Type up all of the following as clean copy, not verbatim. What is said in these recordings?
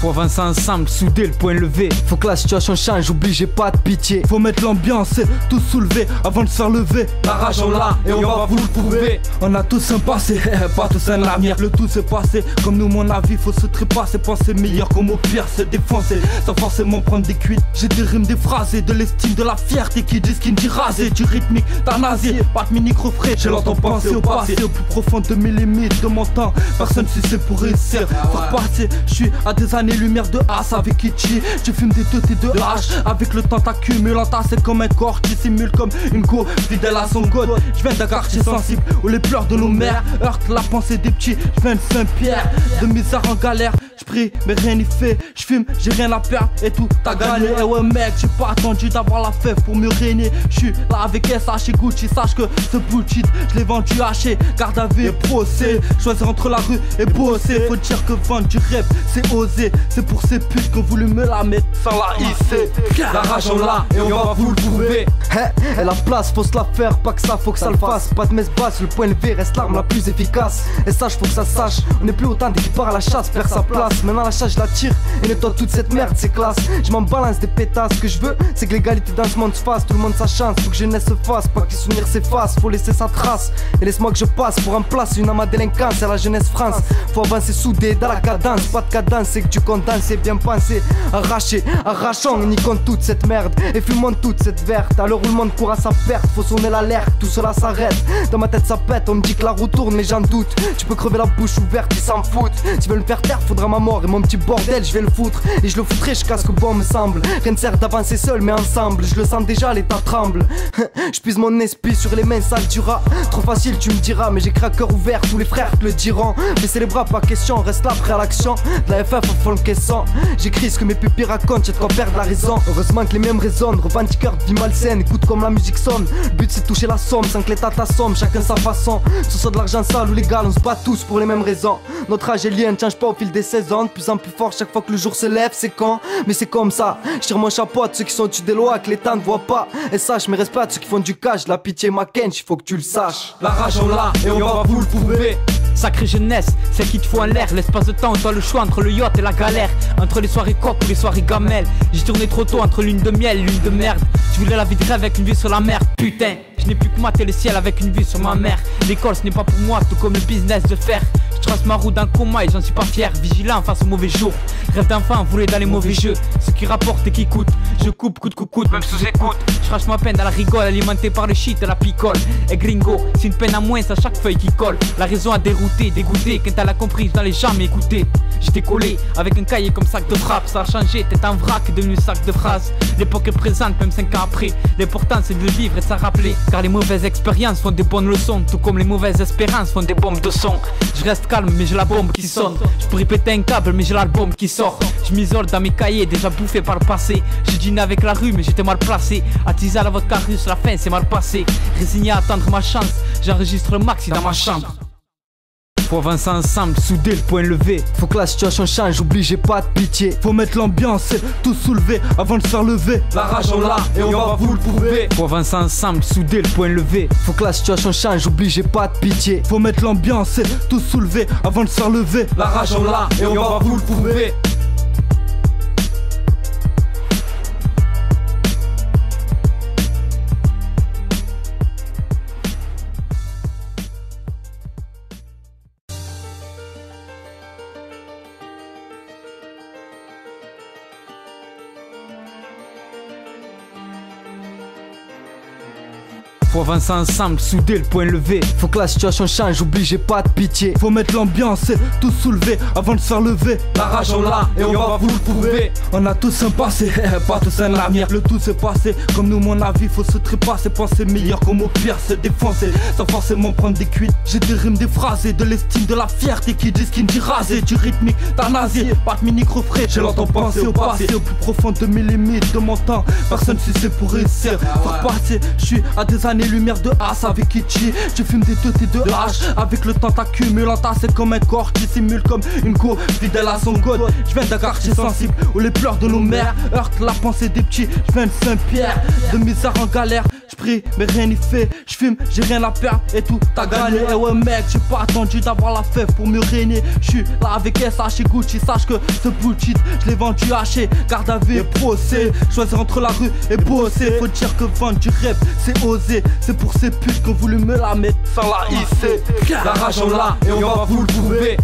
Faut avancer ensemble, souder le point levé. Faut que la situation change, oublie j'ai pas de pitié. Faut mettre l'ambiance et tout soulever avant de se faire lever. La rage on l'a et on va vous le prouver. On a tous un passé, pas tous un avenir. Le tout s'est passé, comme nous mon avis. Faut se trépasser, penser meilleur comme au pire. Se défoncer, sans forcément prendre des cuites. J'ai des rimes, des phrases et de l'estime, de la fierté. Qui dit skin dit rasé, du rythmique, d'un nazi. Pas de mini refrain, je l'entends penser au passé. Au plus profond de mes limites, de mon temps. Personne si c'est pour réussir. Faut repasser, je suis à des années-lumière de As avec Itchy. Je fume des deux et de H. Avec le temps t'accumule, entassé comme un corps qui simule comme une go, fidèle à son code. Je viens d'un quartier sensible où les pleurs de nos mères heurtent la pensée des petits. Je viens de Saint-Pierre, de misère en galère. Je prie mais rien n'y fait, je fume, j'ai rien à perdre et tout t'as gagné. Eh ouais mec, j'ai pas attendu d'avoir la fève pour me régner. Je suis là avec SH et Gucci, sache que ce bullshit je l'ai vendu haché, garde à vue et procès. Choisir entre la rue et bosser, faut dire que vendre du rap c'est oser. C'est pour ces putes qu'on voulu me la mettre sans la hisser. La rage on l'a et on va vous le prouver. Et la place faut se la faire, pas que ça faut que ça le fasse. Pas de messe basse, le point levé reste l'arme la plus efficace. Et sache faut que ça sache, on n'est plus autant dès qu'il part à la chasse, perd sa place. Maintenant la chasse je la tire et nettoie toute cette merde, c'est classe. Je m'en balance des pétasses, ce que je veux c'est que l'égalité dans ce monde se fasse. Tout le monde sa chance, faut que jeunesse se fasse, pas que les souvenirs s'effacent. Faut laisser sa trace et laisse-moi que je passe pour remplacer une à ma délinquance à la jeunesse France. Faut avancer soudé dans la cadence, pas de cadence c'est que tu condenses, c'est bien pensé. Arraché, arrachant, on y compte toute cette merde et fumons toute cette verte. À l'heure où le monde court à sa perte, faut sonner l'alerte, tout cela s'arrête. Dans ma tête ça pète, on me dit que la roue tourne mais j'en doute. Tu peux crever la bouche ouverte, ils s'en foutent. Tu veux me faire taire, faudra ma mort et mon petit bordel je vais le foutre. Et je le foutrai jusqu'à ce que bon me semble. Rien ne sert d'avancer seul mais ensemble. Je le sens déjà, l'état tremble. Je puise mon esprit sur les mains sales du rat. Trop facile tu me diras, mais j'écris à cœur ouvert, tous les frères te le diront. Baissez les bras, pas question, reste là prêt à l'action. De la FF au fond le caisson. J'écris ce que mes pupilles racontent, j'ai de quoi perdre la raison. Heureusement que les mêmes résonnent, revendiqueurs de vie malsaine. Écoute comme la musique sonne, le but c'est de toucher la somme sans que l'état t'assomme, chacun sa façon. Que ce soit de l'argent sale ou légal, on se bat tous pour les mêmes raisons. Notre âge et lien ne change pas au fil des saisons. De plus en plus fort chaque fois que le jour se lève, c'est con, mais c'est comme ça. Je tire mon chapeau à ceux qui sont au-dessus des lois, que l'État ne voit pas. Et sache mes respects à ceux qui font du cash, la pitié ma kench, faut que tu le saches. La rage on l'a et on va vous le prouver. Sacrée jeunesse, celle qui te fout en l'air. L'espace de temps où t'as le choix entre le yacht et la galère. Entre les soirées coques ou les soirées gamelles. J'ai tourné trop tôt entre lune de miel et lune de merde. Je voulais la vie de rêve avec une vue sur la mer. Putain, je n'ai plus que mater le ciel avec une vue sur ma mère. L'école ce n'est pas pour moi, tout comme le business de fer. Je trace ma route dans le coma et j'en suis pas fier. Vigilant face aux mauvais jours. Rêve d'enfant voulé dans les mauvais jeux. Ce qui rapporte et qui coûte. Je coupe, coûte, même sous écoute. Je crache ma peine dans la rigole, alimenté par le shit et la picole. Et gringo, c'est une peine à moins à chaque feuille qui colle. La raison a dérouté, dégoûté. Quand elle a compris, je n'allais jamais écouter. J'étais collé avec un cahier comme sac de frappe. Ça a changé, t'es un vrac devenu sac de phrases. L'époque est présente, même 5 ans après. L'important c'est de le vivre et de s'en rappeler. Car les mauvaises expériences font des bonnes leçons. Tout comme les mauvaises espérances font des bombes de son. Je reste calme mais j'ai la bombe qui sonne. Je pourrais péter un câble mais j'ai l'album qui sort. Je m'isole dans mes cahiers déjà bouffés par le passé. J'ai dîné avec la rue mais j'étais mal placé. Attisé à la vodka russe, la fin c'est mal passé. Résigné à attendre ma chance, j'enregistre le maxi dans ma chambre. Faut avancer ensemble, souder le point levé. Faut que la situation change, oublie j'ai pas de pitié. Faut mettre l'ambiance et tout soulever avant de se faire lever. La rage on l'a et on va vous le prouver. Faut avancer ensemble, souder le point levé. Faut que la situation change, oublie j'ai pas de pitié. Faut mettre l'ambiance et tout soulever avant de se faire lever. La rage on l'a et on va vous le prouver. Faut avancer ensemble, souder le point levé. Faut que la situation change, oublie j'ai pas de pitié. Faut mettre l'ambiance et tout soulever avant de se faire lever. La rage on l'a et on va vous le prouver. On a tous un passé, pas tous un avenir. Le tout s'est passé, comme nous mon avis. Faut se trépasser, penser meilleur comme au pire. Se défoncer, sans forcément prendre des cuites. J'ai des rimes, des phrases et de l'estime, de la fierté. Qui dit skin dit rasé, du rythmique, d'un nazi. Pas de mini refrain, je l'entends penser au passé. Au plus profond de mes limites, de mon temps. Personne si c'est pour réussir. Faut repasser, je suis à des années lumière de As avec Itchy. Je fume des deux et de H. Avec le temps t'accumule, entassé comme un corps qui simule comme une go, fidèle à son code. Je viens d'un quartier sensible où les pleurs de nos mères heurtent la pensée des petits. Je viens de Saint-Pierre, de misère en galère. Je l'esprit, mais rien n'y fait. J'fume, j'ai rien à perdre et tout t'as gagné. Eh ouais mec, j'ai pas attendu d'avoir la fève pour me régner. J'suis là avec SH et Gucci, sache que ce bullshit, je l'ai vendu haché, garde à vue et procès. Choisir entre la rue et bosser, faut dire que vendre du rap c'est osé. C'est pour ces putes qu'on voulu me la mettre sans la hisser. La rage on l'a et on va vous le prouver.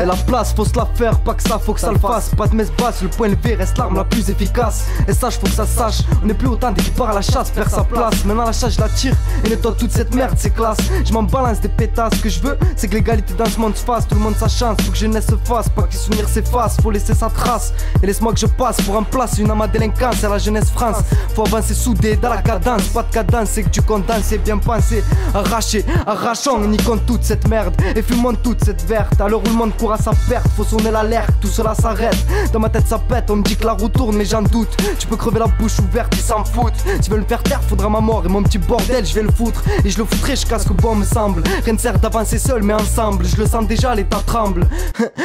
Et la place faut se la faire, pas que ça faut que ça le fasse. Pas de messe basse, le point levé reste l'arme la plus efficace. Et sache faut que ça sache, on n'est plus autant dès qu'il part à la chasse, perd sa place. Maintenant la chasse je la tire et nettoie toute cette merde, c'est classe. Je m'en balance des pétasses, ce que je veux c'est que l'égalité dans ce monde se fasse. Tout le monde sa chance, faut que jeunesse se fasse, pas que les souvenirs s'effacent. Faut laisser sa trace et laisse-moi que je passe pour remplacer une âme à délinquance. C'est la jeunesse France, faut avancer soudé dans la cadence. Pas de cadence, c'est que tu condenses, c'est bien pensé. Arraché, arrachons, niquons toute cette merde et fumons toute cette verte. À l'heure où le monde court à sa perte, faut sonner l'alerte, tout cela s'arrête. Dans ma tête ça pète, on me dit que la roue tourne mais j'en doute. Tu peux crever la bouche ouverte, ils s'en foutent. Tu veux me faire taire, faudra ma mort et mon petit bordel je vais le foutre. Et je le foutrai jusqu'à ce que bon me semble. Rien ne sert d'avancer seul mais ensemble. Je le sens déjà, l'état tremble.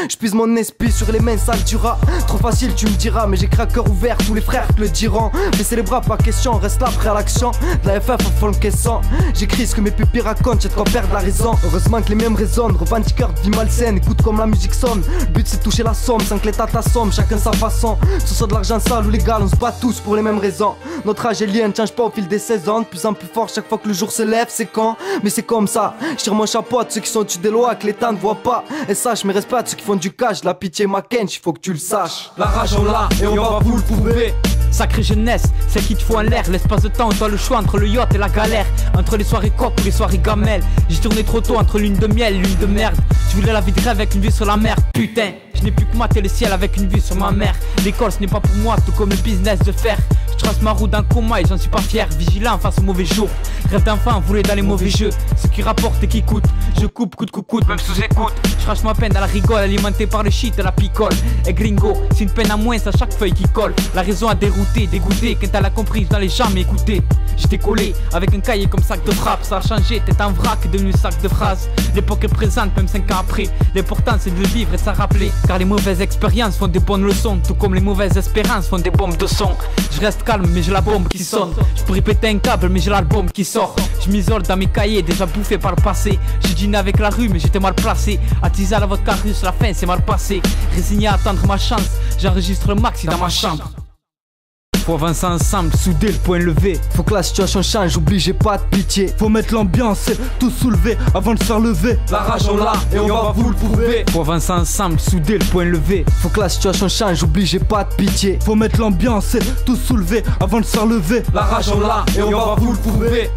Je puise mon esprit sur les mains sales du rat. Trop facile tu me diras, mais j'écris à cœur ouvert, tous les frères te le diront. Baissez les bras, pas question, reste là prêt à l'action. De la FF au fond le caisson. J'écris ce que mes pupilles racontent, j'ai de quoi perdre la raison. Heureusement que les mêmes résonnent, revendiqueur de vie malsaine. Écoute comme la musique sonne, le but c'est de toucher la somme sans que l'état t'assomme, chacun sa façon. Que ce soit de l'argent sale ou légal, on se bat tous pour les mêmes raisons. Notre âge et lien ne change pas au fil des saisons. De plus en plus fort chaque fois que le jour se lève, c'est con, mais c'est comme ça. Je tire mon chapeau à ceux qui sont au-dessus des lois, que l'État ne voit pas. Et sache mes respects à ceux qui font du cash, la pitié ma kench, il faut que tu le saches. La rage on l'a et on va vous le prouver. Sacrée jeunesse, celle qui te fout en l'air. L'espace de temps, toi le choix entre le yacht et la galère. Entre les soirées coques ou les soirées gamelles. J'ai tourné trop tôt entre lune de miel et lune de merde. Je voulais la vie de rêve avec une vue sur la mer. Putain, je n'ai plus que mater le ciel avec une vue sur ma mère. L'école ce n'est pas pour moi, tout comme le business de fer. Je trace ma route d'un coma et j'en suis pas fier. Vigilant face aux mauvais jours. Rêve d'enfant, voulait dans les mauvais jeux. Ce qui rapporte et qui coûte. Je coupe, coûte, même sous écoute. Je crache ma peine dans la rigole, alimentée par le shit et la picole. Et gringo, c'est une peine à moins à chaque feuille qui colle. La raison a dérouté, dégoûté, quand elle a compris, je n'allais jamais écouter. J'étais collé avec un cahier comme sac de frappe. Ça a changé, t'es un vrac devenu sac de phrases. L'époque est présente, même 5 ans après. L'important c'est de le vivre et de s'en rappeler. Car les mauvaises expériences font des bonnes leçons. Tout comme les mauvaises espérances font des bombes de son. Je reste calme mais j'ai la bombe qui sonne. Je pourrais péter un câble mais j'ai l'album qui sort. Je m'isole dans mes cahiers déjà bouffés par le passé. J'ai dîné avec la rue mais j'étais mal placé. Attisé à la vodka russe, la fin c'est mal passé. Résigné à attendre ma chance, j'enregistre le maxi dans ma chambre. Faut avancer ensemble, souder le point levé. Faut que la situation change, oublie j'ai pas de pitié. Faut mettre l'ambiance et tout soulever avant de se faire lever. La rage on l'a et on va vous le prouver. Faut avancer ensemble, souder le point levé. Faut que la situation change, oublie j'ai pas de pitié. Faut mettre l'ambiance et tout soulever avant de se faire lever. La rage on l'a et on va vous le prouver.